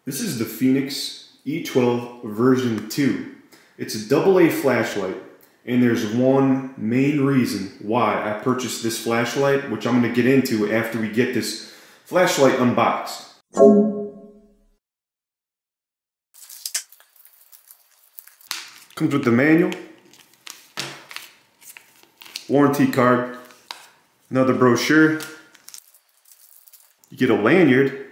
This is the Fenix E12 version 2. It's a AA flashlight, and there's one main reason why I purchased this flashlight, which I'm going to get into after we get this flashlight unboxed. Comes with the manual, warranty card, another brochure. You get a lanyard,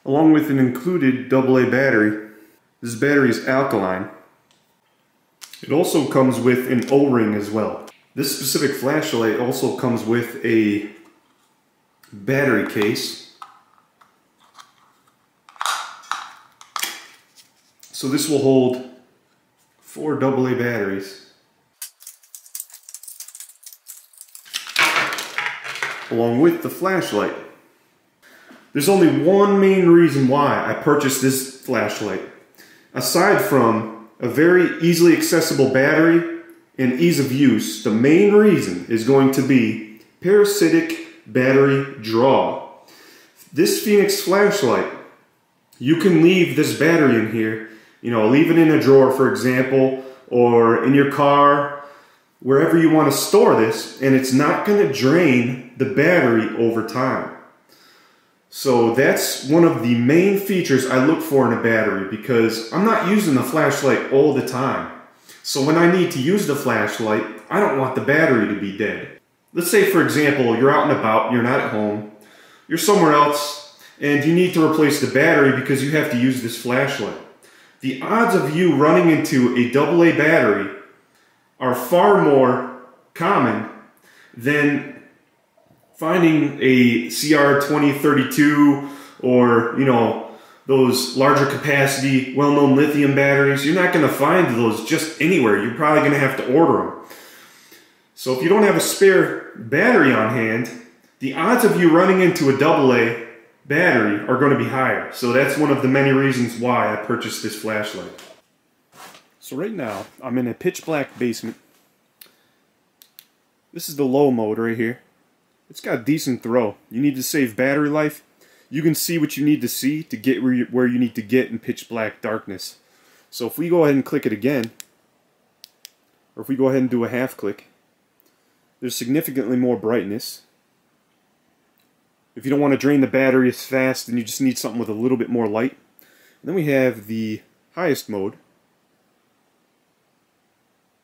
along with an included AA battery. This battery is alkaline. It also comes with an O-ring as well. This specific flashlight also comes with a battery case. So this will hold 4 AA batteries, along with the flashlight. There's only one main reason why I purchased this flashlight. Aside from a very easily accessible battery and ease of use, the main reason is going to be Parasitic battery draw. This Fenix flashlight, you can leave this battery in here, leave it in a drawer, for example, or in your car, wherever you want to store this, and it's not going to drain the battery over time. So that's one of the main features I look for in a battery, because I'm not using the flashlight all the time. So when I need to use the flashlight, I don't want the battery to be dead. Let's say, for example, you're out and about, you're not at home, you're somewhere else, and you need to replace the battery because you have to use this flashlight. The odds of you running into a AA battery are far more common than finding a CR2032 or, those larger capacity, well-known lithium batteries. You're not going to find those just anywhere. You're probably going to have to order them. So if you don't have a spare battery on hand, the odds of you running into a AA battery are going to be higher. So that's one of the many reasons why I purchased this flashlight. So right now, I'm in a pitch black basement. This is the low mode right here. It's got a decent throw. You need to save battery life. You can see what you need to see to get where you need to get in pitch black darkness. So if we go ahead and click it again, or if we go ahead and do a half click, there's significantly more brightness. If you don't want to drain the battery as fast, then you just need something with a little bit more light. And then we have the highest mode,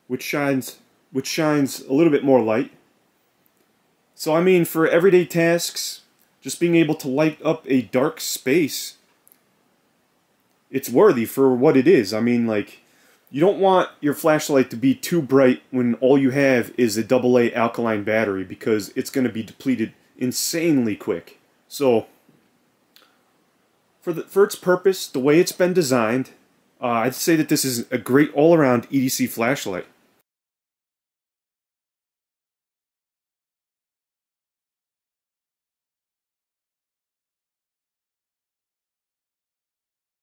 which shines a little bit more light. So I mean, for everyday tasks, just being able to light up a dark space, it's worthy for what it is. I mean, you don't want your flashlight to be too bright when all you have is a AA alkaline battery, because it's going to be depleted insanely quick. So for its purpose, the way it's been designed, I'd say that this is a great all-around EDC flashlight.